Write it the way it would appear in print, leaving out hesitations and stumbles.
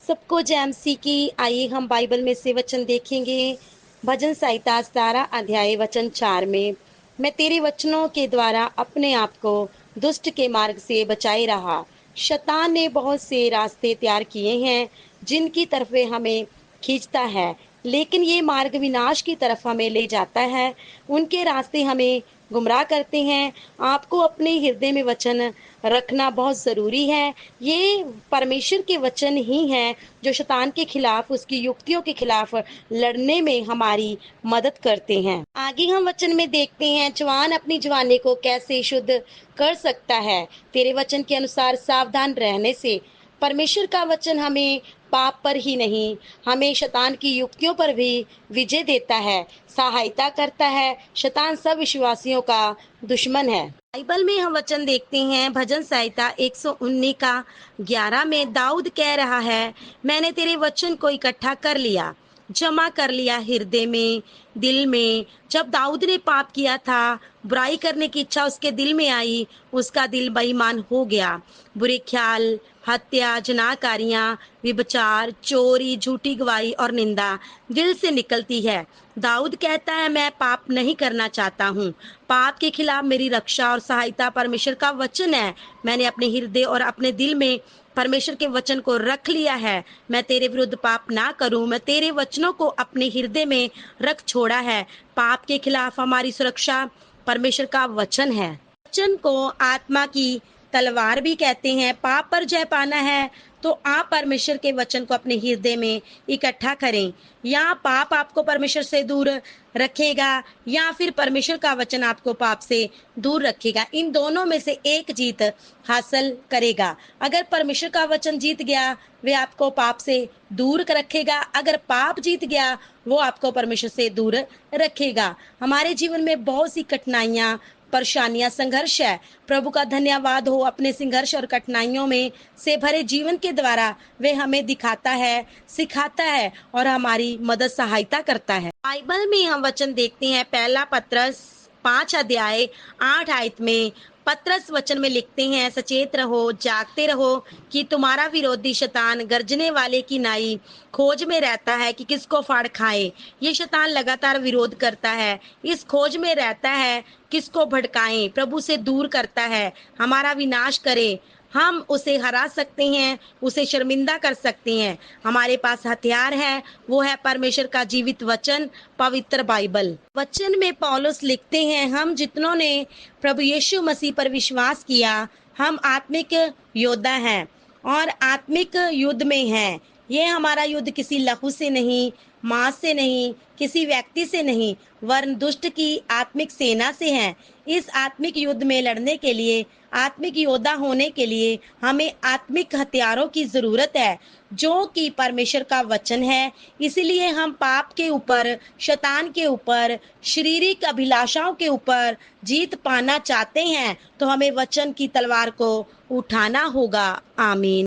सबको जय मसीह की। आइए हम बाइबल में से वचन देखेंगे। भजन संहिता 17 अध्याय वचन 4 में, मैं तेरे वचनों के द्वारा अपने आप को दुष्ट के मार्ग से बचाए रहा। शैतान ने बहुत से रास्ते तैयार किए हैं जिनकी तरफ वे हमें खींचता है, लेकिन ये मार्ग विनाश की तरफ हमें ले जाता है। उनके रास्ते हमें गुमराह करते हैं। आपको अपने हृदय में वचन रखना बहुत ज़रूरी है। ये परमेश्वर के वचन ही हैं जो शैतान के खिलाफ, उसकी युक्तियों के खिलाफ लड़ने में हमारी मदद करते हैं। आगे हम वचन में देखते हैं, जवान अपनी जवानी को कैसे शुद्ध कर सकता है। तेरे वचन के अनुसार सावधान रहने से परमेश्वर का वचन हमें पाप पर ही नहीं, हमें शैतान की युक्तियों पर भी विजय देता है, सहायता करता है। शैतान सब विश्वासियों का दुश्मन है। बाइबल में हम वचन देखते हैं, भजन संहिता 119 का 11 में दाऊद कह रहा है, मैंने तेरे वचन को इकट्ठा कर लिया, जमा कर लिया हृदय में, दिल में। जब दाऊद ने पाप किया था, बुराई करने की इच्छा उसके दिल में आई, उसका दिल बेईमान हो गया। बुरे ख्याल, हत्या, जनाकारियां, व्यभिचार, चोरी, झूठी गवाही और निंदा दिल से निकलती है। दाऊद कहता है, मैं पाप नहीं करना चाहता हूँ। पाप के खिलाफ मेरी रक्षा और सहायता परमेश्वर का वचन है। मैंने अपने हृदय और अपने दिल में परमेश्वर के वचन को रख लिया है। मैं तेरे विरुद्ध पाप ना करूं। मैं तेरे वचनों को अपने हृदय में रख छोड़ा है। पाप के खिलाफ हमारी सुरक्षा परमेश्वर का वचन है। वचन को आत्मा की तलवार भी कहते हैं। पाप पर जय पाना है तो आप परमेश्वर के वचन को अपने हृदय में इकट्ठा करें। या पाप आपको परमेश्वर से दूर रखेगा या फिर परमेश्वर का वचन आपको पाप से दूर रखेगा। इन दोनों में से एक जीत हासिल करेगा। अगर परमेश्वर का वचन जीत गया, वे आपको पाप से दूर रखेगा। अगर पाप जीत गया, वो आपको परमेश्वर से दूर रखेगा। हमारे जीवन में बहुत सी कठिनाइयां, परेशानियां, संघर्ष है। प्रभु का धन्यवाद हो, अपने संघर्ष और कठिनाइयों में से भरे जीवन के द्वारा वे हमें दिखाता है, सिखाता है और हमारी मदद सहायता करता है। बाइबल में हम वचन देखते हैं, पहला पत्रस 5 अध्याय 8 आयत में पत्रस वचन में लिखते हैं, सचेत रहो, जागते रहो कि तुम्हारा विरोधी शैतान गरजने वाले की नाई खोज में रहता है कि किसको फाड़ खाए। ये शैतान लगातार विरोध करता है, इस खोज में रहता है किसको भड़काएं, प्रभु से दूर करता है, हमारा विनाश करे। हम उसे हरा सकते हैं, उसे शर्मिंदा कर सकते हैं। हमारे पास हथियार है, वो है परमेश्वर का जीवित वचन, पवित्र बाइबल। वचन में पौलुस लिखते हैं, हम जितनों ने प्रभु यीशु मसीह पर विश्वास किया, हम आत्मिक योद्धा हैं और आत्मिक युद्ध में हैं। ये हमारा युद्ध किसी लहू से नहीं, मांस से नहीं, किसी व्यक्ति से नहीं, वरन दुष्ट की आत्मिक सेना से है। इस आत्मिक युद्ध में लड़ने के लिए, आत्मिक योद्धा होने के लिए हमें आत्मिक हथियारों की जरूरत है, जो कि परमेश्वर का वचन है। इसलिए हम पाप के ऊपर, शैतान के ऊपर, शारीरिक अभिलाषाओं के ऊपर जीत पाना चाहते हैं तो हमें वचन की तलवार को उठाना होगा। आमीन।